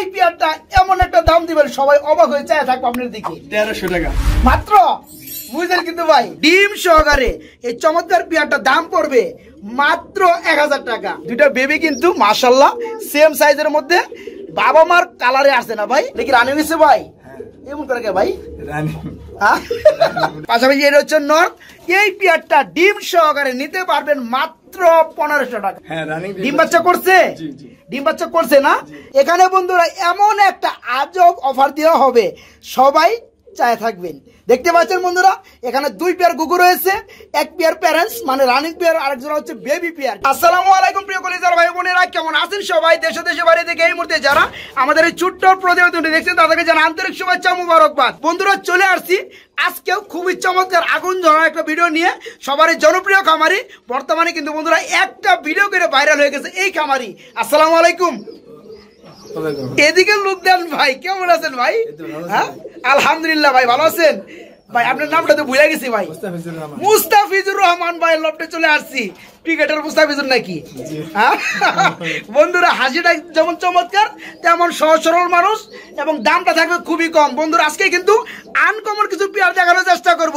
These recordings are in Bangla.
এই পেয়ারটা এমন একটা দাম দিবেন সবাই অবাক হয়ে চায় থাকবে আপনার দিকে। 1300 টাকা মাত্র, বুঝলেন কিন্তু ভাই, ডিম সহকারে এই চমৎকার পেয়ারটা দাম পড়বে মাত্র 1000 টাকা। দুইটা বেবি কিন্তু মাশাআল্লাহ সেম সাইজের মধ্যে, বাবা মার কালারে আসছে না ভাই, দেখি রানি হয়েছে ভাই, এমন করে কে ভাই রানী। পাশাপাশি এটা হচ্ছে নর। এই পেয়ারটা ডিম সহকারে নিতে পারবেন মাত্র 1500 টাকা। হ্যাঁ, রানী। ডিম বাচ্চা করছে? জি জি, ডিম বাচ্চা করছে না? এখানে বন্ধুরা এমন একটা আজব অফার দেওয়া হবে, সবাই চায় থাকবেন। দেখতে পাচ্ছেন বন্ধুরা, এখানে 2 পেয়ার গুগু রয়েছে, 1 পেয়ার প্যারেন্টস মানে রানিং পেয়ার, আরেকজন হচ্ছে বেবি পেয়ার। আসসালামু আলাইকুম প্রিয় কলিজার ভাই বোনেরা, কেমন আছেন সবাই? দেশে দেশে বাইরে থেকে এই মুহূর্তে যারা আমাদের এই ছোট্ট প্রতিবেদনটি দেখছেন তাদেরকে জানা আন্তরিক শুভেচ্ছা মুবারকবাদ। বন্ধুরা চলে আসছি আজকেও খুবই চমৎকার আগুন ঝরা একটা ভিডিও নিয়ে। সবারই জনপ্রিয় খামারি, বর্তমানে কিন্তু বন্ধুরা একটা ভিডিও করে ভাইরাল হয়ে গেছে এই খামারি। আসসালামু আলাইকুম। এদিকে লোক দেন ভাই, কেমন আছেন ভাই? হ্যাঁ আলহামদুলিল্লাহ ভাই, ভালো আছেন ভাই? আপনার নামটা তো ভুলে গেছি ভাই, মুস্তাফিজুর রহমান ভাই। লফটে চলে আসছি, ক্রিকেটার মুস্তাফিজুর নাকি? বন্ধুরা হাসিটা যেমন চমৎকার তেমন সহজ সরল মানুষ, এবং দামটা থাকবে খুবই কম। বন্ধুরা আজকে কিন্তু আনকমন কিছু পেয়ার দেখানোর চেষ্টা করব।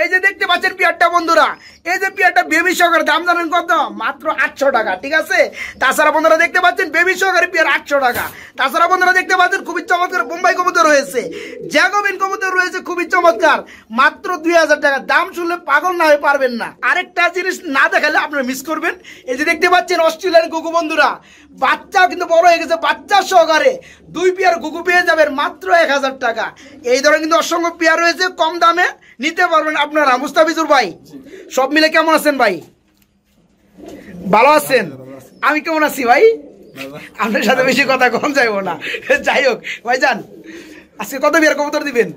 এই যে দেখতে পাচ্ছেন পেয়ারটা বন্ধুরা, এই যে পেয়ারটা বেবি সহকারে, দাম জানেন কত? মাত্র 800 টাকা, ঠিক আছে? তাছাড়া বন্ধুরা দেখতে পাচ্ছেন বেবি সহকারে পেয়ার 800 টাকা। তাছাড়া বন্ধুরা দেখতে পাচ্ছেন খুবই চমৎকার বোম্বাই কবুতর রয়েছে, জ্যাকোবিন কবুতর রয়েছে খুবই চমৎকার, মাত্র 2000 টাকা। দাম শুনলে পাগল না হয়ে পারবেন না। আরেকটা জিনিস না দেখালে আপনারা মিস করবেন। এই যে দেখতে পাচ্ছেন অস্ট্রেলিয়ান গুগু বন্ধুরা, বাচ্চা কিন্তু বড় হয়ে গেছে, বাচ্চা সহকারে 2 পেয়ার গুগু পেয়ে যাবেন মাত্র 1000 টাকা। এই ধরনের কিন্তু অসংখ্য পেয়ার রয়েছে, কম দামে নিতে পারবেন আপনারা। মুস্তাফিজুর ভাই, সব মিলে কেমন আছেন ভাই? ভালো আছেন? আমি কেমন আছি ভাই? আপনার সাথে বেশি কথা কম যাইব না। যাই হোক ভাই যান, আজকে কত পেয়ার কবুতর দিবেন?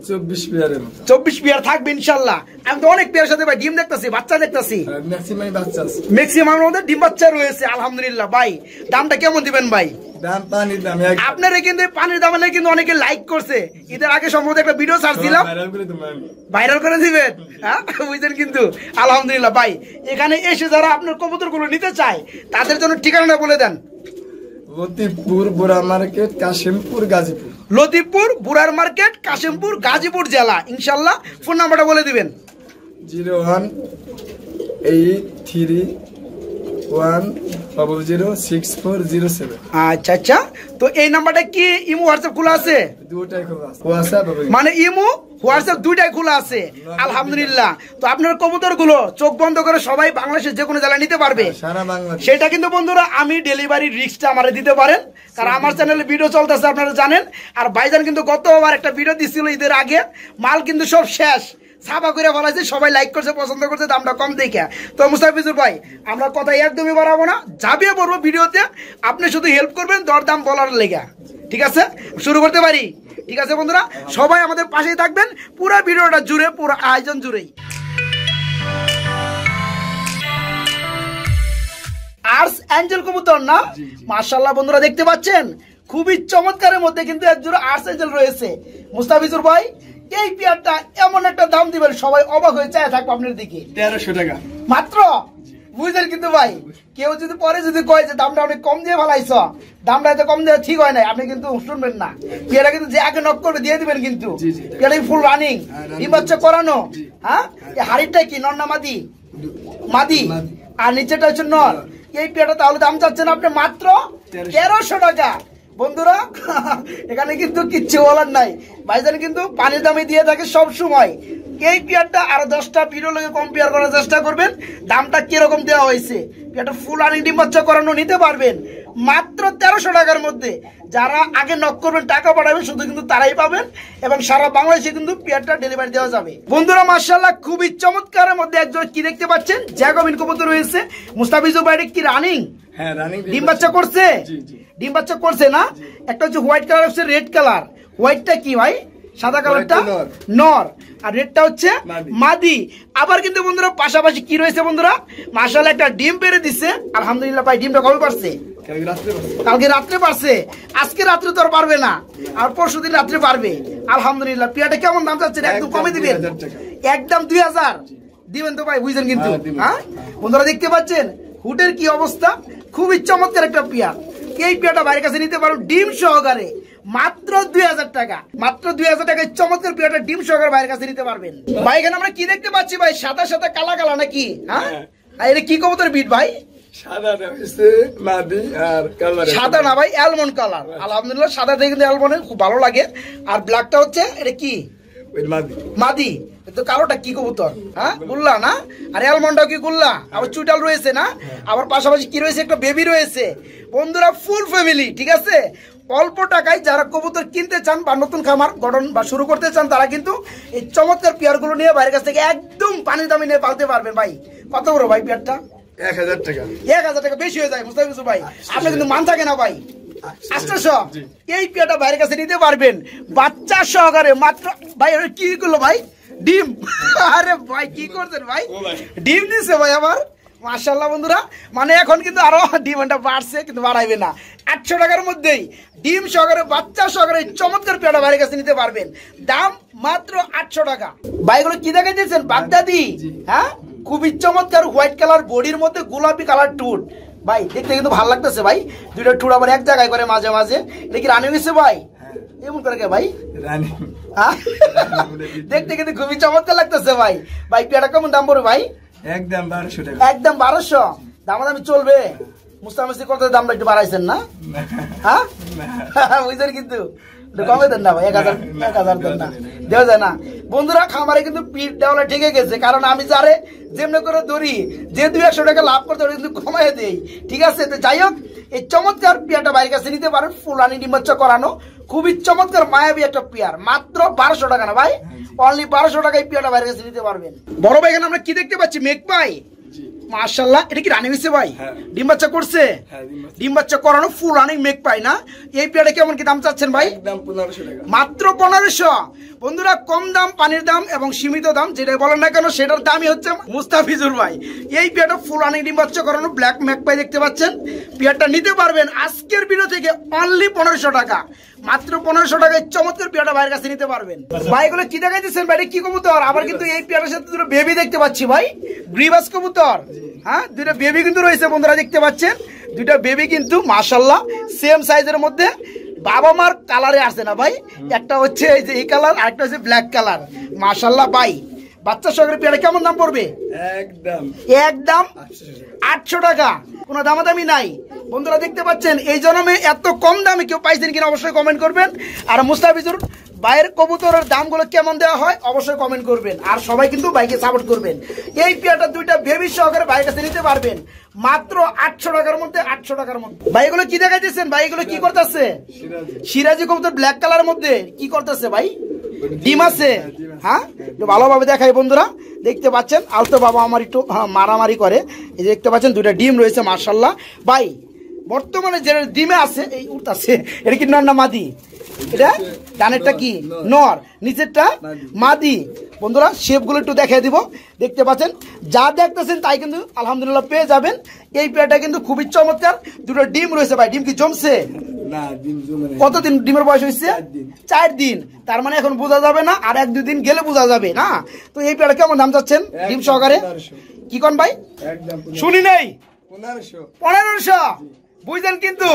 24 পেয়ার থাকবে ইনশাল্লাহ। আমি তো অনেক পেয়ার সাথে ভাই ডিম দেখতেছি, বাচ্চা দেখতেছি, ম্যাক্সিমাম মধ্যে ডিম বাচ্চা রয়েছে আলহামদুলিল্লাহ। ভাই দামটা কেমন দিবেন ভাই? আপনারা কিন্তু পানির দাম কিন্তু অনেকে লাইক করছে, ঈদের আগে সম্ভবত একটা ভিডিও ছাড়ছিলাম, ভাইরাল করে দিবেন। হ্যাঁ বুঝলেন কিন্তু আলহামদুলিল্লাহ। ভাই এখানে এসে যারা আপনার কবুতর গুলো নিতে চায় তাদের জন্য ঠিকানাটা বলে দেন। লতিফপুর বুড়া মার্কেট, কাশিমপুর, গাজীপুর। লতিফপুর বুড়ার মার্কেট, কাশিমপুর, গাজীপুর জেলা। ইনশাল্লাহ ফোন নাম্বারটা বলে দিবেন। 01831006407। আচ্ছা আচ্ছা, তো এই নাম্বারটা কি ইমো হোয়াটসঅ্যাপ খোলা আছে? দুটাই খোলা আছে, হোয়াটসঅ্যাপ মানে ইমো হোয়াটসঅ্যাপ দুইটাই খোলা আছে আলহামদুলিল্লাহ। তো আপনার কবুতর গুলো চোখ বন্ধ করে সবাই বাংলাদেশের যে কোনো জেলায় নিতে পারবে সারা বাংলাদেশ। সেটা কিন্তু বন্ধুরা আমি ডেলিভারি রিস্কটা আমারে দিতে পারেন, কারণ আমার চ্যানেলে ভিডিও চলতেছে আপনারা জানেন। আর ভাইজান কিন্তু গতবার একটা ভিডিও দিছিল ঈদের আগে, মাল কিন্তু সব শেষ, ছাপা করে বলাইছে, সবাই লাইক করছে, পছন্দ করছে, দামটা কম দেখে। তো মুস্তাফিজুর ভাই আমরা কথা একদমই বাড়াবো না, যাবিয়ে পড়বো ভিডিওতে, আপনি শুধু হেল্প করবেন দরদাম বলার লেগে, ঠিক আছে? শুরু করতে পারি? ঠিক আছে বন্ধুরা, সবাই আমাদের পাশেই থাকবেন পুরো ভিডিওটা জুড়ে, পুরো আয়োজন জুড়েই। আর্স অ্যাঞ্জেল কবুতর না? মাশাআল্লাহ বন্ধুরা দেখতে পাচ্ছেন খুবই চমৎকারের মধ্যে কিন্তু একজোড়া আর্স অ্যাঞ্জেল রয়েছে। মুস্তাফিজুর ভাই এই পেয়ারটা এমন একটা দাম দিবেন সবাই অবাক হয়ে চায় থাকবে আপনার দিকে। 1300 টাকা মাত্র, বুঝলেন কিন্তু ভাই? কেউ যদি পরে যদি কয় যে দামটা অনেক কম দিয়ে ভালাইছ, দামটা এত কম দেওয়া ঠিক হয় না, আপনি কিন্তু শুনবেন না। পেয়ারা কিন্তু যে আগে নক করবে দিয়ে দিবেন কিন্তু। পেয়ারা ফুল রানিং, ডিম বাচ্চা করানো। হ্যাঁ হাড়িটা কি নর না মাদি? মাদি। আর নিচেটা হচ্ছে নর। এই পেয়ারটা তাহলে দাম চাচ্ছেন আপনি মাত্র 1300 টাকা। বন্ধুরা এখানে কিন্তু কিচ্ছু বলার নাই, ভাইজান কিন্তু পানির দামে দিয়ে থাকে সব সময়। এই পেয়ারটা আরো 10টা ভিডিও লোকে কম্পেয়ার করার চেষ্টা করবেন, দামটা কিরকম দেওয়া হয়েছে। পেয়ারটা ফুল রানিং ডিম বাচ্চা করানো নিতে পারবেন মাত্র 1300 টাকার মধ্যে। যারা আগে নক করবেন টাকা পাঠাবেন শুধু কিন্তু তারাই পাবেন, এবং সারা বাংলাদেশে কিন্তু পেয়ারটা ডেলিভারি দেওয়া যাবে। বন্ধুরা মাশাআল্লাহ খুবই চমৎকারের মধ্যে একজন কি দেখতে পাচ্ছেন, জ্যাকোবিন কবুতর রয়েছে। মুস্তাফিজুর ভাই কি রানিং? হ্যাঁ রানিং। ডিম বাচ্চা করছে? ডিম বাচ্চা করছে না? একটা হচ্ছে হোয়াইট কালার, হচ্ছে রেড কালার। হোয়াইটটা কি ভাই? সাদা কালারটা নর, আর রেডটা হচ্ছে মাদি। আবার কিন্তু বন্ধুরা পাশাপাশি কি রয়েছে বন্ধুরা, মাশাআল্লাহ একটা ডিম পেড়ে দিচ্ছে আলহামদুলিল্লাহ। ভাই ডিমটা কবে পারছে? কালকে রাত্রে পারছে, আজকে রাত্রে তো আর পারবে না, আর পরশুদিন রাত্রে পারবে আলহামদুলিল্লাহ। পেয়ারটা কেমন দাম চাচ্ছেন? একদম কমে দিবেন, একদম 2000 দিবেন তো ভাই, বুঝছেন কিন্তু? হ্যাঁ বন্ধুরা দেখতে পাচ্ছেন হুটের কি অবস্থা, খুবই চমৎকার একটা পেয়ার। এই পেয়ারটা ভাইয়ের কাছে নিতে পারো ডিম সহকারে মাত্র 2000 টাকা। মাত্র 2000 টাকায় চমৎকার পেয়ারটা ডিম সহকারে ভাইয়ের কাছে নিতে পারবেন। ভাই এখানে আমরা কি দেখতে পাচ্ছি ভাই? সাদা সাদা কালা কালা নাকি? হ্যাঁ, আর এটা কি কবুতর বিট ভাই? সাদা না ভাই, অ্যালমন্ড কালার। আলহামদুলিল্লাহ, সাদা থেকে কিন্তু অ্যালমন্ড খুব ভালো লাগে। আর ব্ল্যাকটা হচ্ছে এটা কি? মাদি। তো কালোটা কি কবুতর? হ্যাঁ, গুল্লা না? আর অ্যালমন্ডটাও কি গুল্লা? আবার চুইটাল রয়েছে না? আবার পাশাপাশি কি রয়েছে? একটা বেবি রয়েছে। বন্ধুরা ফুল ফ্যামিলি, ঠিক আছে? অল্প টাকায় যারা কবুতর কিনতে চান বা নতুন খামার গঠন বা শুরু করতে চান, তারা কিন্তু এই চমৎকার পেয়ারগুলো নিয়ে বাইরের কাছ থেকে একদম পানি দামি নিয়ে পালতে পারবেন। ভাই কত বড় ভাই পেয়ারটা? 1000 টাকা। 1000 টাকা বেশি হয়ে যায়, বুঝতে পারছো ভাই? আপনি কিন্তু মান থাকে না ভাই। 800 এই পেয়ারটা বাইরের কাছে নিতে পারবেন বাচ্চা সহকারে মাত্র। ভাই কি করলো ভাই? ডিম। আরে ভাই কি করছেন ভাই? ডিম দিচ্ছে ভাই আবার, মাশাআল্লাহ বন্ধুরা। মানে এখন কিন্তু আরো ডিমান্ডটা বাড়ছে, কিন্তু বাড়াইবে না। 800 টাকার মধ্যেই ডিম সহকারে বাচ্চা সহকারে চমৎকার পেয়ারটা বাইরের কাছে নিতে পারবেন। দাম মাত্র 800 টাকা। ভাইগুলো কি দেখে দিয়েছেন? বাগদাদি। হ্যাঁ, খুবই চমৎকার হোয়াইট কালার, বডির মধ্যে গোলাপি কালার টুট। ভাই দেখতে কিন্তু ভালো লাগতেছে ভাই। দুইটা টুট আবার এক জায়গায় করে মাঝে মাঝে। এটা কি রানি হয়েছে ভাই? এমন করে কে ভাই? দেখতে কিন্তু খুবই চমৎকার লাগতেছে ভাই। ভাই পেয়ারটা কেমন দাম পড়বে ভাই? একদম 1200 টাকা। একদম 1200। দামাদামি চলবে? মুস্তামিস্তি কত দামটা একটু বাড়াইছেন না? হ্যাঁ, বুঝছেন কিন্তু কমে দেন না ভাই। 1000 দেন না, দেওয়া যায় না। বন্ধুরা খামারে কিন্তু পিঠ দেওয়ালে ঠেকে গেছে, কারণ আমি যারে যেমনি করে ধরি, যে 200 টাকা লাভ করতে পারে কিন্তু কমাই দেই, ঠিক আছে? তো যাই হোক, এই চমৎকার পেয়ারটা বাইরের কাছে নিতে পারেন। ফুলানি ডিম্বাচ্চা করানো, খুবই চমৎকার মায়াবী একটা পেয়ার। মাত্র 1200 টাকা না ভাই, অনলি 1200 টাকায় পেয়ারটা বাইরের কাছে নিতে পারবেন। বড় ভাই এখানে আমরা কি দেখতে পাচ্ছি? মেঘ ভাই, মাশাআল্লাহ। এটা কি রানী হইছে ভাই? ডিম বাচ্চা করছে? ডিম বাচ্চা করানো ফুল রানিং মেঘ পাই না? এই পেয়ারে কেমন কি দাম চাচ্ছেন ভাই? একদম 1500 টাকা। মাত্র 1500। বন্ধুরা কম দাম, পানির দাম এবং সীমিত দাম, যেটা বলেন না কেন সেটার দামই হচ্ছে মুস্তাফিজুর ভাই। এই পেয়ারটা ফুল রানিং ডিম বাচ্চা করানো ব্ল্যাক ম্যাক পাই দেখতে পাচ্ছেন। পেয়ারটা নিতে পারবেন আজকের ভিডিও থেকে অনলি 1500 টাকা। মাত্র 1500 টাকায় চমৎকার পেয়ারটা ভাইয়ের কাছে নিতে পারবেন। ভাই এগুলো কি দেখাইতেছেন ভাই? কি কবুতর? আবার কিন্তু এই পেয়ারের সাথে দুটো বেবি দেখতে পাচ্ছি ভাই, গ্রিবাস কবুতর। হ্যাঁ, দুটো বেবি কিন্তু রয়েছে বন্ধুরা, দেখতে পাচ্ছেন। দুইটা বেবি কিন্তু মাশাআল্লাহ সেম সাইজের মধ্যে, বাবা মার কালারে আসে না ভাই। একটা হচ্ছে এই যে এই কালার, আরেকটা হচ্ছে ব্ল্যাক কালার। মাশাআল্লাহ ভাই, বাচ্চা সহকারে পেয়ারে কেমন দাম পড়বে? একদম 800 টাকা। কোনো দামাদামি নাই বন্ধুরা, দেখতে পাচ্ছেন। এই জন্মে এত কম দামে কেউ পাইছেন কিনা অবশ্যই কমেন্ট করবেন। আর মুস্তাফিজুর ভাইয়ের কবুতরের দামগুলো কেমন দেওয়া হয় অবশ্যই কমেন্ট করবেন। আর সবাই কিন্তু ভাইকে সাপোর্ট করবেন। এই পেয়ারটা দুইটা বেবি সহকারে ভাইয়ের কাছে নিতে পারবেন মাত্র 800 টাকার মধ্যে। 800 টাকার মধ্যে। ভাই এগুলো কি দেখাইতেছেন ভাই? এগুলো কি করতেছে? সিরাজি কবুতর ব্ল্যাক কালারের মধ্যে কি করতেছে ভাই? ডিম আছে? হ্যাঁ, একটু ভালোভাবে দেখাই বন্ধুরা, দেখতে পাচ্ছেন। আলতো বাবা আমার একটু মারামারি করে। এই যে দেখতে পাচ্ছেন দুইটা ডিম রয়েছে মাশাআল্লাহ। ভাই বর্তমানে যে ডিমে আছে এই উঠতেছে, এটা কি নর না মাদি? এটা ডানেরটা কি নর, নিচেরটা মাদি। বন্ধুরা শেপ গুলো একটু দেখাই দিব, দেখতে পাচ্ছেন। যা দেখতেছেন তাই কিন্তু আলহামদুলিল্লাহ পেয়ে যাবেন। এই পেয়ারটা কিন্তু খুবই চমৎকার। দুটো ডিম রয়েছে ভাই। ডিম কি জমছে? কতদিন ডিমের বয়স হয়েছে? 4 দিন। তার মানে এখন বোঝা যাবে না, আর 1-2 দিন গেলে বোঝা যাবে না। তো এই পেয়ারটা কেমন দাম চাচ্ছেন ডিম সহকারে? কি কোন ভাই? শুনি নাই। 1500। বুঝলেন কিন্তু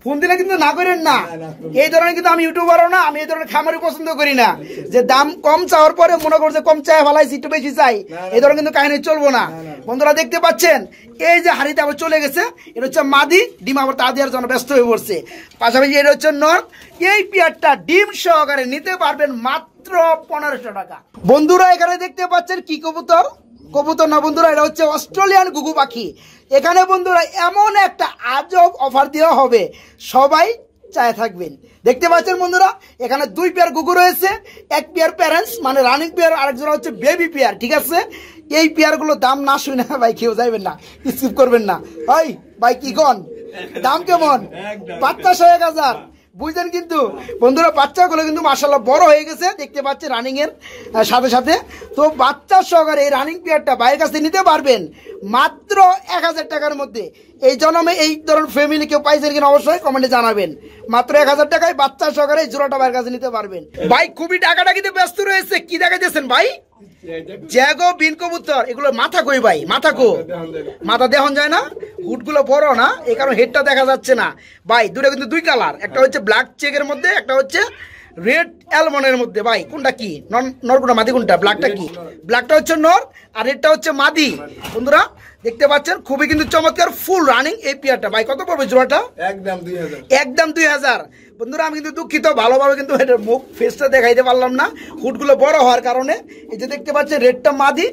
ফোন দিলে কিন্তু না করেন না। এই ধরনের কিন্তু আমি ইউটিউবারও না, আমি এই ধরনের খামারি পছন্দ করি না, যে দাম কম চাওয়ার পরে মনে করছে কম চাই ভালাই একটু বেশি চাই। এই ধরনের কিন্তু কাহিনী চলবো না। বন্ধুরা দেখতে পাচ্ছেন এই যে হাড়িতে আবার চলে গেছে, এটা হচ্ছে মাদি। ডিম আবার তা দেওয়ার জন্য ব্যস্ত হয়ে পড়ছে। পাশাপাশি এটা হচ্ছে নর। এই পেয়ারটা ডিম সহকারে নিতে পারবেন মাত্র 1500 টাকা। বন্ধুরা এখানে দেখতে পাচ্ছেন কি কবুতর? কবুতর না বন্ধুরা, এটা হচ্ছে অস্ট্রেলিয়ান ঘুঘু পাখি। এখানে বন্ধুরা এমন একটা আজব অফার দেওয়া হবে, সবাই চায় থাকবেন। দেখতে পাচ্ছেন বন্ধুরা, এখানে 2 পেয়ার ঘুঘু রয়েছে। 1 পেয়ার প্যারেন্টস মানে রানিং পেয়ার, আরেকজন হচ্ছে বেবি পেয়ার, ঠিক আছে? এই পেয়ারগুলো দাম না শুনে ভাই কেউ যাইবেন না, স্কিপ করবেন না। ভাই কি গন দাম কেমন? বাচ্চা 1000। বুঝলেন কিন্তু বন্ধুরা, বাচ্চাগুলো কিন্তু মাশাআল্লাহ বড় হয়ে গেছে, দেখতে পাচ্ছেন রানিং এর সাথে সাথে। তো বাচ্চা সহকারে এই রানিং পেয়ারটা বাইরের কাছে নিতে পারবেন মাত্র 1000 টাকার মধ্যে। এই জন্মে এই ধরনের ফ্যামিলি কেউ পাইছেন কিনা অবশ্যই কমেন্টে জানাবেন। মাত্র 1000 টাকায় বাচ্চা সহকারে এই জোড়াটা বাইরের কাছে নিতে পারবেন। ভাই খুবই টাকাটাকিতে ব্যস্ত রয়েছে, কি দেখাইতেছেন ভাই? জ্যাগো বিন কবুতর, এগুলো মাথা কই ভাই? মাথা কো? মাথা দেখন যায় না, হুডগুলো বড় না, এই কারণে হেডটা দেখা যাচ্ছে না ভাই। দুটো কিন্তু দুই কালার, একটা হচ্ছে ব্ল্যাক চেকের মধ্যে, একটা হচ্ছে রেড অ্যালমন্ডের মধ্যে। ভাই কোনটা কি? নর কোনটা, মাদি কোনটা? ব্ল্যাকটা কি? ব্ল্যাকটা হচ্ছে নর আর রেডটা হচ্ছে মাদি। বন্ধুরা দেখতে পাচ্ছেন খুবই কিন্তু চমৎকার ফুল রানিং এই পেয়ারটা। ভাই কত পড়বে জোড়াটা? একদম 2000। একদম 2000। বন্ধুরা আমি কিন্তু দুঃখিত, ভালোভাবে কিন্তু এটার মুখ ফেসটা দেখাইতে পারলাম না হুডগুলো বড় হওয়ার কারণে। এই যে দেখতে পাচ্ছেন রেডটা মাদি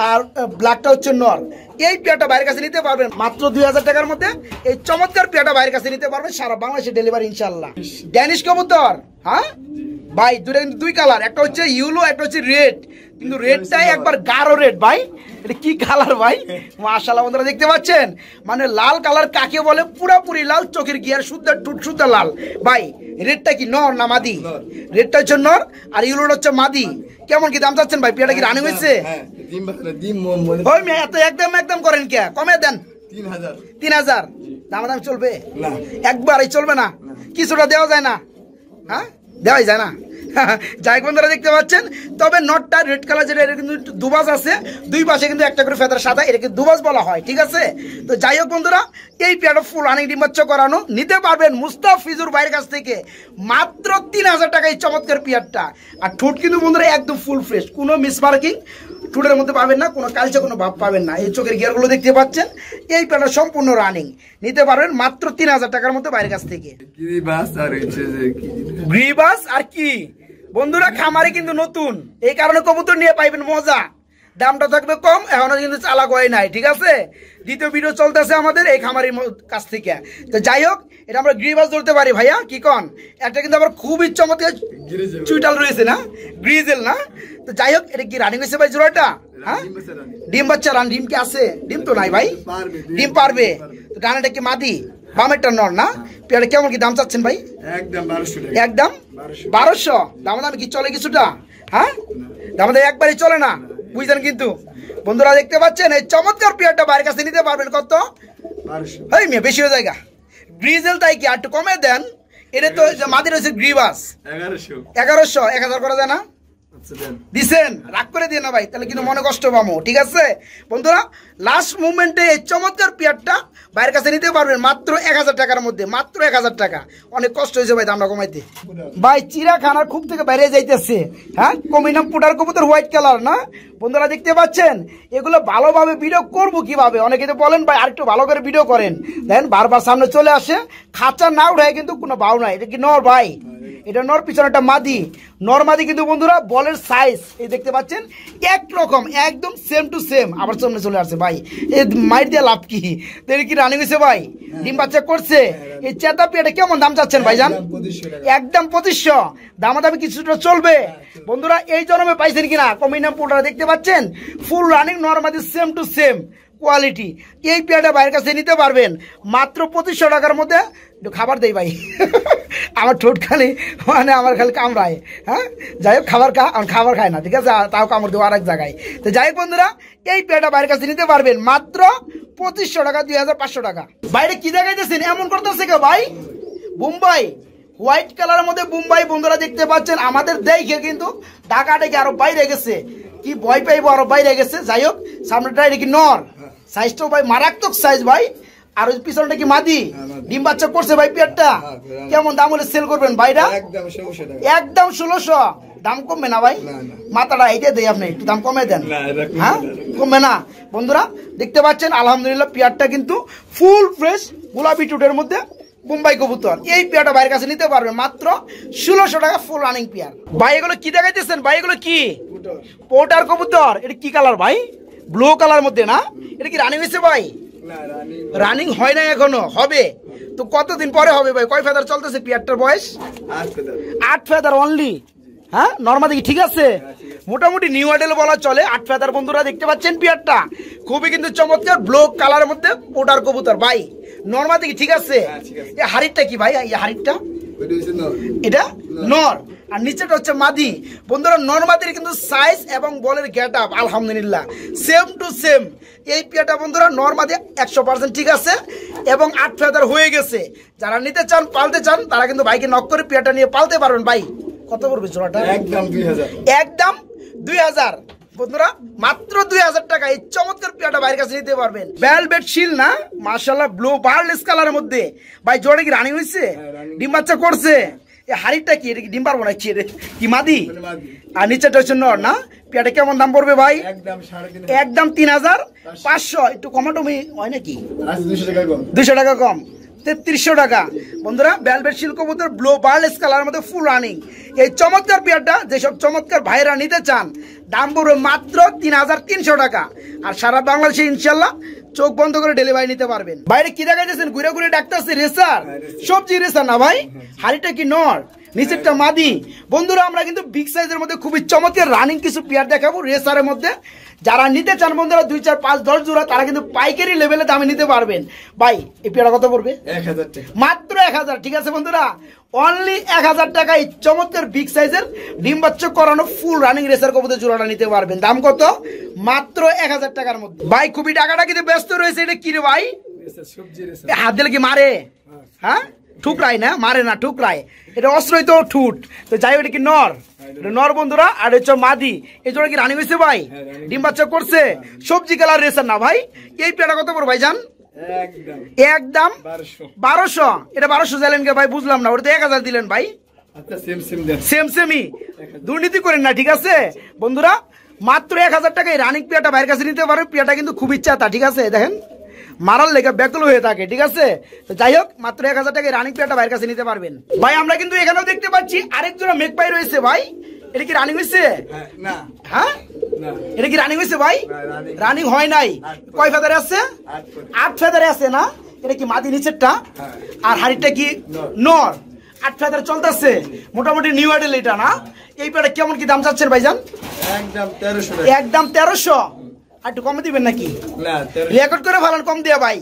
আর ব্ল্যাকটা হচ্ছে নর। এই পেয়ারটা বাইরের কাছে নিতে পারবেন মাত্র 2000 টাকার মধ্যে। এই চমৎকার পেয়ারটা বাইরের কাছে নিতে পারবেন, সারা বাংলাদেশে ডেলিভারি ইনশাল্লাহ। ড্যানিশ কবুতর, হ্যাঁ ভাই দুটো কিন্তু দুই কালার, একটা হচ্ছে ইউলো, একটা হচ্ছে রেড। কিন্তু রেডটাই একবার গাঢ় রেড ভাই। এটা কি কালার ভাই? মাশাআল্লাহ বন্ধুরা দেখতে পাচ্ছেন, মানে লাল কালার কাকে বলে? পুরাপুরি লাল, চোখের গিয়ার শুদ্ধ টুট শুদ্ধ লাল। ভাই রেডটা কি নর না মাদি? রেডটা হচ্ছে নর আর ইউলোটা হচ্ছে মাদি। কেমন কি দাম চাচ্ছেন ভাই? পেয়ারটা কি রানিং হয়েছে? ওই মেয়ে এত একদম করেন কে? কমে দেন। 3000 দাম চলবে না, একবারই চলবে না, কিছুটা দেওয়া যায় না? হ্যাঁ দেওয়াই যায় না। যাই বন্ধুরা দেখতে পাচ্ছেন, তবে নটটা রেড কালার যেটা, এটা কিন্তু দুবাজ আছে, দুই পাশে কিন্তু একটা করে ফেদার সাদা, এটাকে দুবাজ বলা হয়, ঠিক আছে? তো যাই হোক বন্ধুরা, এই পেয়ারটা ফুল রানিং ডিম্বাচ্ছ করানো নিতে পারবেন মুস্তাফিজুর ভাইয়ের কাছ থেকে মাত্র 3000 টাকা এই চমৎকার পেয়ারটা। আর ঠোঁট কিন্তু বন্ধুরা একদম ফুল ফ্রেশ, কোনো মিস মার্কিং ঠোঁটের মধ্যে পাবেন না, কোনো কালচে কোনো ভাব পাবেন না। এই চোখের গিয়ারগুলো দেখতে পাচ্ছেন, এই পেয়ারটা সম্পূর্ণ রানিং নিতে পারবেন মাত্র 3000 টাকার মধ্যে বাইরের কাছ থেকে। গ্রিবাস আর কি বন্ধুরা, খামারে কিন্তু নতুন, এই কারণে কবুতর নিয়ে পাইবেন মজা। দামটা থাকবে কম, এখনো কিন্তু চালাক হয় নাই, ঠিক আছে? দ্বিতীয় ভিডিও চলতেছে আমাদের এই খামারের কাছ থেকে। তো যাই হোক, এটা আমরা গ্রিবাস ধরতে পারি ভাইয়া, কি কন? একটা কিন্তু আবার খুবই চমৎকার চুইটাল রয়েছে না, গ্রিজেল না? তো যাই হোক, এটা কি রানিং হয়েছে ভাই জোড়াটা? হ্যাঁ ডিম বাচ্চা রান, ডিম কি আছে? ডিম তো নাই ভাই, ডিম পারবে। তো ডানাটা কি মাদি, বামেরটা নর না? পেয়ারে কেমন কি দাম চাচ্ছেন ভাই? একদম 1200 টাকা। একদম 1200। দাম কি চলে কিছুটা? হ্যাঁ দাম একবারই চলে না, বুঝলেন? কিন্তু বন্ধুরা দেখতে পাচ্ছেন, এই চমৎকার পেয়ারটা বাইরের কাছে নিতে পারবেন কত? 1200। এই মেয়ে বেশি হয়ে যায়, গ্রিজেল তাই কি আর একটু কমে দেন। এটা তো মাদি রয়েছে গ্রিবাস, 1100 1000 করা যায় না? দিছেন, রাগ করে দিয়ে না ভাই, তাহলে কিন্তু মনে কষ্ট পাবো, ঠিক আছে? বন্ধুরা লাস্ট মুভমেন্টে এই চমৎকার পেয়ারটা বাইরের কাছে নিতে পারবেন মাত্র 1000 টাকার মধ্যে, মাত্র 1000 টাকা। অনেক কষ্ট হয়েছে ভাই দামটা কমাইতে। ভাই চিড়াখানার খুব থেকে বাইরে যাইতেছে, হ্যাঁ কমিনাম পুটার কবুতর হোয়াইট কালার না? বন্ধুরা দেখতে পাচ্ছেন, এগুলো ভালোভাবে ভিডিও করবো কিভাবে? অনেকে তো বলেন ভাই আরেকটু ভালো করে ভিডিও করেন, দেখেন বারবার সামনে চলে আসে, খাঁচা না উঠায় কিন্তু কোনো ভাও নাই। এটা কি নর ভাই? এটা নর, পিছনে একটা মাদি। নর মাদি কিন্তু বন্ধুরা বলের সাইজ এই দেখতে পাচ্ছেন একরকম, একদম সেম টু সেম। আবার সামনে চলে আসছে ভাই, এই মাইর দিয়ে লাভ কি? কি রানিং হয়েছে ভাই? ডিম বাচ্চা করছে। এই চেতা পেয়ারটা কেমন দাম চাচ্ছেন ভাইজান? একদম 2500। দামাদামি কিছুটা চলবে। বন্ধুরা এই জন্মে পাইছেন কিনা কমিনাম পোল্ট্রা দেখতে পাচ্ছেন, ফুল রানিং নর মাদি সেম টু সেম কোয়ালিটি। এই পেয়ারটা বাইরের কাছে নিতে পারবেন মাত্র 2500 টাকার মধ্যে। খাবার দেই ভাই, আমার ঠোঁট খালি মানে আমার খালি কামড়ায়। হ্যাঁ যাই হোক, খাবার খায় না, ঠিক আছে? তাও কামড় দেবো আরেক জায়গায়। তো যাই হোক বন্ধুরা, এই পেয়ারটা বাইরের কাছে নিতে পারবেন মাত্র 2500 টাকা, 2500 টাকা। বাইরে কি দেখাইতেছেন এমন করতেছে কে ভাই? বোম্বাই হোয়াইট কালারের মধ্যে বোম্বাই। বন্ধুরা দেখতে পাচ্ছেন, আমাদের দেখে কিন্তু ঢাকা ডেকে আরো বাইরে গেছে, কি ভয় পাইবো, আরো বাইরে গেছে। যাই হোক, সামনেটা এটা কি নর, সাইজটাও ভাই মারাত্মক সাইজ ভাই। আর ওই পিছনটা কি মাদি? ডিম বাচ্চা করছে ভাই পেয়ারটা। কেমন দাম হলে সেল করবেন ভাইরা? একদম 1600। দাম কমবে না ভাই? মাথাটা এইটা দেয় আপনি, একটু দাম কমে দেন। হ্যাঁ কমবে না। বন্ধুরা দেখতে পাচ্ছেন, আলহামদুলিল্লাহ পেয়ারটা কিন্তু ফুল ফ্রেশ গোলাপি টুটের মধ্যে বোম্বাই কবুতর। এই পেয়ারটা বাইরের কাছে নিতে পারবেন মাত্র 1600 টাকা, ফুল রানিং পেয়ার। ভাই এগুলো কি দেখাইতেছেন ভাই? এগুলো কি পোটার কবুতর? এটা কি কালার ভাই? ব্লু কালার মধ্যে না? এটা কি রানিং হয়েছে ভাই? রানিং হয় না এখনো, হবে তো কতদিন পরে হবে ভাই? কয় ফেদার চলতেছে পেয়ারটার বয়স? 8 ফেদার অনলি। হ্যাঁ নরমালি ঠিক আছে, মোটামুটি নিউ মডেল বলা চলে। 8 ফেদার। বন্ধুরা দেখতে পাচ্ছেন পেয়ারটা খুবই কিন্তু চমৎকার ব্লু কালারের মধ্যে পোটার কবুতর ভাই। নরমালি ঠিক আছে? এই হাড়িটা কি ভাই? এই হাড়িটা এটা নর আর নিচেটা হচ্ছে মাদি। বন্ধুরা নরমাদির কিন্তু সাইজ এবং বলের গেট আপ আলহামদুলিল্লাহ সেম টু সেম। এই পেয়ারটা বন্ধুরা নরমাদি 100% ঠিক আছে এবং 8 ফেদার হয়ে গেছে। যারা নিতে চান, পালতে চান, তারা কিন্তু ভাইকে নক করে পেয়ারটা নিয়ে পালতে পারবেন। ভাই কত পড়বে জোড়াটা? একদম 2000। একদম 2000। বন্ধুরা মাত্র 2000 টাকা এই চমৎকার পেয়ারটা বাইরের কাছে নিতে পারবেন। ভেলভেট শিল না মাশাআল্লাহ, ব্লু বার্লেস কালারের মধ্যে ভাই জোড়া কি রানিং হইছে? ডিম বাচ্চা করছে। এই হাড়িটা কি, এটা কি ডিম পারবো না কি মাদি? আর নিচেটা হচ্ছে নর না? পেয়ারটা কেমন দাম পড়বে ভাই? একদম 3500। একটু কমাটমি হয় নাকি? 200 টাকা কম, 3300 টাকা। বন্ধুরা ভেলভেট শিল কবুতর ব্লু বার্লেস কালারের মধ্যে ফুল রানিং এই চমৎকার পেয়ারটা যেসব চমৎকার ভাইরা নিতে চান দাম পড়বে মাত্র 3300 টাকা। আর সারা বাংলাদেশে ইনশাল্লাহ চোখ বন্ধ করে ডেলিভারি নিতে পারবেন। বাইরে কি দেখাইতেছেন? ঘুরে ঘুরে ডাকতেছে রেসার, সবজি রেসার না ভাই? হাড়িটা কি নর, নিচেরটা মাদি? বন্ধুরা আমরা কিন্তু বিগ সাইজের মধ্যে খুবই চমৎকার রানিং কিছু পেয়ার দেখাবো রেসারের মধ্যে। যারা নিতে চান বন্ধুরা 2, 4, 5, 10 জোড়া তারা কিন্তু পাইকারি লেভেলে দামে নিতে পারবেন। ভাই এই পেয়ারটা কত পড়বে? 1000 টাকা, মাত্র 1000। ঠিক আছে বন্ধুরা, অনলি 1000 টাকায় চমৎকার বিগ সাইজের ডিম বাচ্চা করানো ফুল রানিং রেসার কবুতর জোড়াটা নিতে পারবেন। দাম কত? মাত্র 1000 টাকার মধ্যে। ভাই খুবই টাকাটা কিন্তু ব্যস্ত রয়েছে। এটা কি রে ভাই? হাত দিলে কি মারে? হ্যাঁ ঠুকরাই না, মারে না, ঠুকরাই। এটা অস্ত্রই তো ঠুট। তো যাই হোক, এটা কি নর? নর বন্ধুরা। আর হচ্ছে মাদি। এই জোড়া কি রানিং হয়েছে ভাই? ডিম বাচ্চা করছে। সবজি কালার রেসার না ভাই? এই পেয়ারটা কত পড়বে ভাই জান? একদম 1200। এটা 1200 চাইলেন কে ভাই? বুঝলাম না, ওটা তো 1000 দিলেন ভাই। সেম সেমই, দুর্নীতি করেন না। ঠিক আছে বন্ধুরা, মাত্র 1000 টাকায় রানিং পেয়ারটা বাইরের কাছে নিতে পারবেন। পেয়ারটা কিন্তু খুব ইচ্ছা তা, ঠিক আছে? দেখেন মারার লেগে ব্যাকুল হয়ে থাকে। ঠিক আছে, তো যাই হোক মাত্র 1000 টাকায় রানিং পেয়ারটা বাইরের কাছে নিতে পারবেন। ভাই আমরা কিন্তু এখানেও দেখতে পাচ্ছি আরেক জোড়া মেঘ পাই রয়েছে ভাই। এটা কি রানিং হয়েছে? না। হ্যাঁ এটা কি রানিং হয়েছে ভাই? রানিং হয় নাই। কয় ফেদারে আছে? 8 ফেদারে আছে না? এটা কি মাদি নিচেরটা? আর হাড়িটা কি নর? 8 ফেদারে চলতেছে, মোটামুটি নিউ আইডেল এটা না? এই পেয়ারটা কেমন কি দাম চাচ্ছেন ভাইজান? একদম 1300 টাকা। একদম 1300। আর একটু কমে দিবেন নাকি? না, রেকর্ড করে ফেলান কম দিয়া ভাই।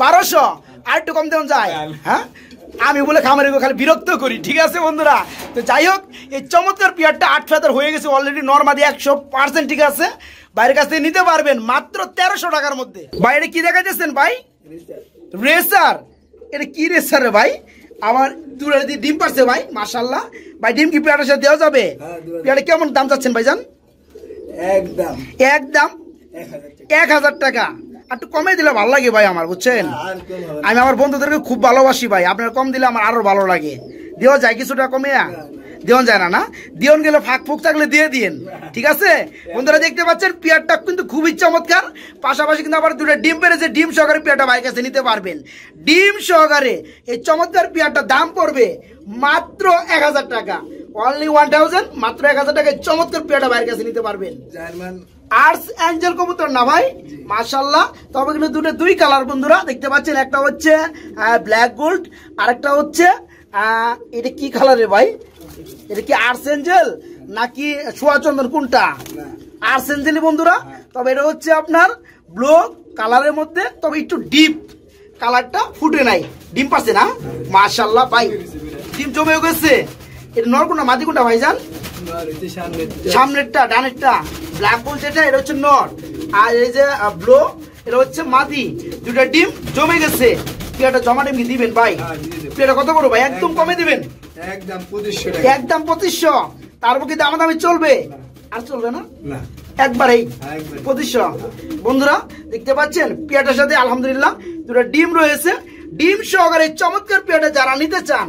1200 আর একটু কম দেওয়া যায়? হ্যাঁ আমি বলে খামারে খালি বিরক্ত করি। ঠিক আছে বন্ধুরা, তো যাই হোক এই চমৎকার পেয়ারটা 8 ফেদার হয়ে গেছে অলরেডি, নরমাদি 100%। ঠিক আছে, বাইরের কাছ থেকে নিতে পারবেন মাত্র 1300 টাকার মধ্যে। বাইরে কি দেখাচ্ছেন ভাই? রেসার। এটা কি রেসার রে ভাই? আমার দূরে ডিম পারছে ভাই মাশাআল্লাহ। ভাই ডিম কি পেয়ারটার সাথে দেওয়া যাবে? পেয়ারটা কেমন দাম চাচ্ছেন ভাইজান? একদম 1000 টাকা। একটু কমে দিলে ভালো লাগে ভাই আমার, বুঝছেন? আমি আমার বন্ধুদেরকে খুব ভালোবাসি ভাই, আপনার কম দিলে আমার আরো ভালো লাগে। দেওয়া যায় কিছুটা কমে? দেওয়া যায় না? না দিওন গেলে ফাঁক ফুক থাকলে দিয়ে দিন। ঠিক আছে বন্ধুরা, দেখতে পাচ্ছেন পেয়ারটা কিন্তু খুবই চমৎকার। পাশাপাশি কিন্তু আবার দুটো ডিম পেরেছে, ডিম সহকারে পেয়ারটা ভাইয়ের কাছে নিতে পারবেন। ডিম সহকারে এই চমৎকার পেয়ারটা দাম পড়বে মাত্র 1000 টাকা। অনলি 1000, মাত্র 1000 টাকায় চমৎকার পেয়ারটা ভাইয়ের কাছে নিতে পারবেন। আর্টস অ্যাঞ্জেল কবুতর না ভাই? মাশাআল্লাহ। তবে কিন্তু দুই কালার বন্ধুরা দেখতে পাচ্ছেন, একটা হচ্ছে ব্ল্যাক গোল্ড, আর একটা হচ্ছে এটা কি কালারে ভাই? এটা কি আর্টস অ্যাঞ্জেল নাকি সোয়া চন্দন, কোনটা? আর্টস অ্যাঞ্জেলই বন্ধুরা। তবে এটা হচ্ছে আপনার ব্লু কালারের মধ্যে, তবে একটু ডিপ কালারটা ফুটে নাই। ডিম পাচ্ছে না? মাশাআল্লাহ ভাই, ডিম জমে গেছে। এটা নর কোনটা মাদি কোনটা ভাইজান? সামনেরটা, ডানেরটা ব্ল্যাক গোল্ড যেটা, এটা হচ্ছে নর। আর এই যে ব্লু এটা হচ্ছে মাদি। দুটা ডিম জমে গেছে। পেয়ারটা জমা ডিম কি দিবেন ভাই? পেয়ারটা কত বড় ভাই? একদম কমে দিবেন। একদম 2500। তারপর কি দামাদামি চলবে? আর চলবে না একবারেই 2500। বন্ধুরা দেখতে পাচ্ছেন পেয়ারটার সাথে আলহামদুলিল্লাহ দুটা ডিম রয়েছে। ডিম সহকারে চমৎকার পেয়ারটা যারা নিতে চান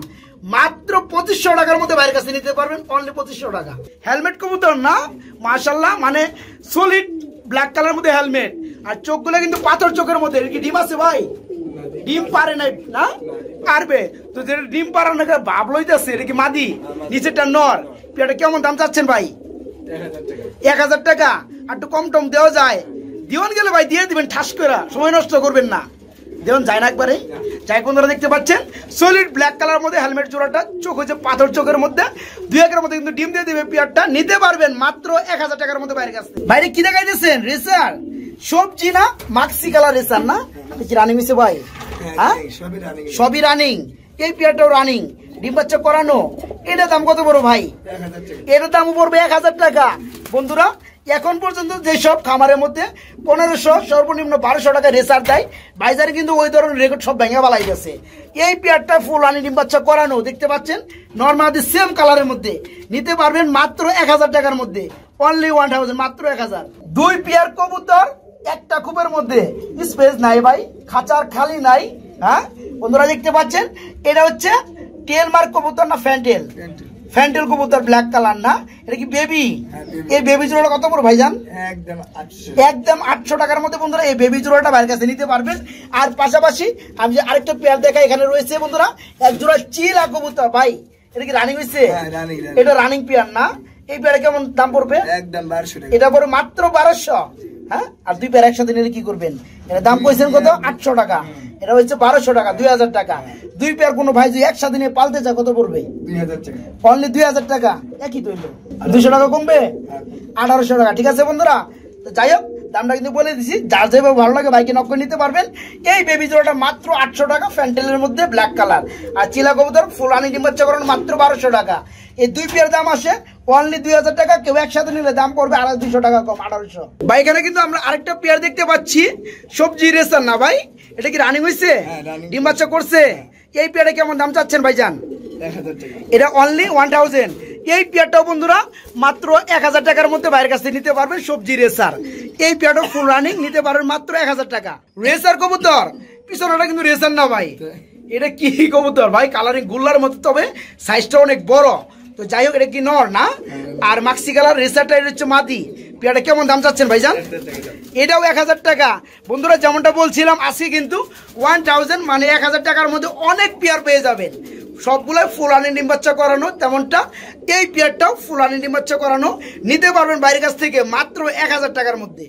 মাত্র 2500 টাকার মধ্যে বাইরের কাছে নিতে পারবেন। অনলি 2500 টাকা। হেলমেট কবুতর না মাশাআল্লাহ, মানে সলিড ব্ল্যাক কালার মধ্যে হেলমেট। আর চোখগুলো কিন্তু পাথর চোখের মধ্যে। কি ডিম আছে ভাই? ডিম পারে নাই না? পারবে তো, যেটা ডিম পারার না ভাব লইতেছে। এটা কি মাদি, নিচেরটা নর। পেয়ারটা কেমন দাম চাচ্ছেন ভাই? 1000 টাকা। আর একটু কম টম দেওয়া যায়? দিওন গেলে ভাই দিয়ে দিবেন ঠাস করে, সময় নষ্ট করবেন না। দেখুন যায় না একবারে। যাই বন্ধুরা দেখতে পাচ্ছেন সলিড ব্ল্যাক কালার মধ্যে হেলমেট জোড়াটা, চোখ হচ্ছে পাথর চোখের মধ্যে, 2 একের মধ্যে কিন্তু ডিম দিয়ে দিবে। পেয়ারটা নিতে পারবেন মাত্র 1000 টাকার মধ্যে বাইরে কাছে। বাইরে কি দেখাইতেছেন? রেসার সবজি না মাক্সি কালার রেসার না? কি রানিং হয়েছে ভাই? হ্যাঁ সবই রানিং। এই পেয়ারটাও রানিং, ডিম বাচ্চা করানো। এটা দাম কত বড় ভাই? এটার দাম পড়বে 1000 টাকা। বন্ধুরা এখন পর্যন্ত যেসব খামারের মধ্যে 1500 সর্বনিম্ন 1200 টাকা রেসার দেয়, বাজারে কিন্তু ওই ধরনের রেকর্ড সব ভেঙে বালাই গেছে। এই পেয়ারটা ফুল রানি ডিম বাচ্চা করানো দেখতে পাচ্ছেন, নর্মালি সেম কালারের মধ্যে নিতে পারবেন মাত্র 1000 টাকার মধ্যে। অনলি 1000 মাত্র 1000। দুই পেয়ার কবুতর একটা খোপের মধ্যে, স্পেস নাই ভাই, খাঁচার খালি নাই। হ্যাঁ বন্ধুরা দেখতে পাচ্ছেন, এটা হচ্ছে টেল মার্ক কবুতর না ফ্যান্টেল? ফ্যান্টেল কবুতর, ব্ল্যাক কালার না? এটা কি বেবি? এই বেবি জোড়াটা কত পড়বে ভাইজান? একদম 800 টাকার মধ্যে বন্ধুরা এই বেবি জোড়াটা বাইরের কাছে নিতে পারবেন। আর পাশাপাশি আমি যে আরেকটা পেয়ার দেখা এখানে রয়েছে বন্ধুরা, এক জোড়া চিলা কবুতর। ভাই এটা কি রানিং হয়েছে? এটা রানিং পেয়ার না? এই পেয়ারে কেমন দাম পড়বে? একদম 1200 টাকা। এটা পড়বে মাত্র 1200। হ্যাঁ, আর দুই পেয়ার একসাথে নিলে কি করবেন? এটা দাম কইছেন কত? 800 টাকা। এটা হচ্ছে 1200 টাকা, 2000 টাকা। দুই পেয়ার কোনো ভাই যদি একসাথে নিয়ে পালতে চায় কত পড়বে? 2000 টাকা। অনলি 2000 টাকা। একই তো 200 টাকা কমবে, 1800 টাকা। ঠিক আছে বন্ধুরা, তো যাই হোক দামটা কিন্তু বলে দিছি, যার যেভাবে ভালো লাগে বাইকে নক করে নিতে পারবেন। এই বেবি জোড়াটা মাত্র 800 টাকা, ফ্যান্টেলের মধ্যে ব্ল্যাক কালার। আর চিলা কবুতর ফুল রানিং ডিম বাচ্চা করানো মাত্র 1200 টাকা। এই দুই পেয়ার দাম আসে অনলি 2000 টাকা। কেউ একসাথে নিলে দাম পড়বে 200 টাকা কম, 1800। ভাই এখানে কিন্তু আমরা আরেকটা পেয়ার দেখতে পাচ্ছি, সবজি রেসার না ভাই? এটা কি রানিং হয়েছে? ডিম বাচ্চা করছে? এই পেয়ারে কেমন দাম চাচ্ছেন ভাইজান? 1000 টাকা। এটা অনলি 1000। এই পেয়ারটাও বন্ধুরা মাত্র 1000 টাকার মধ্যে বাইরের কাছে নিতে পারবেন, সবজি রেসার। এই পেয়ারটা ফুল রানিং নিতে পারবেন মাত্র 1000 টাকা। রেসার কবুতর, পিছনটা কিন্তু রেসার না ভাই। এটা কি কবুতর ভাই? কালারিং গুল্লার মতো, তবে সাইজটা অনেক বড়। তো যাই হোক, এটা কি নর না? আর মাক্সি কালার রেসারটা এটা হচ্ছে মাদি। পেয়ারটা কেমন দাম চাচ্ছেন ভাইজান? এটাও 1000 টাকা। বন্ধুরা যেমনটা বলছিলাম, আজকে কিন্তু 1000 মানে 1000 টাকার মধ্যে অনেক পেয়ার পেয়ে যাবেন। সবগুলোই ফুলানি ডিম বাচ্চা করানো, তেমনটা এই পেয়ারটাও ফুলানি ডিম বাচ্চা করানো। নিতে পারবেন বাইরের কাছ থেকে মাত্র 1000 টাকার মধ্যে।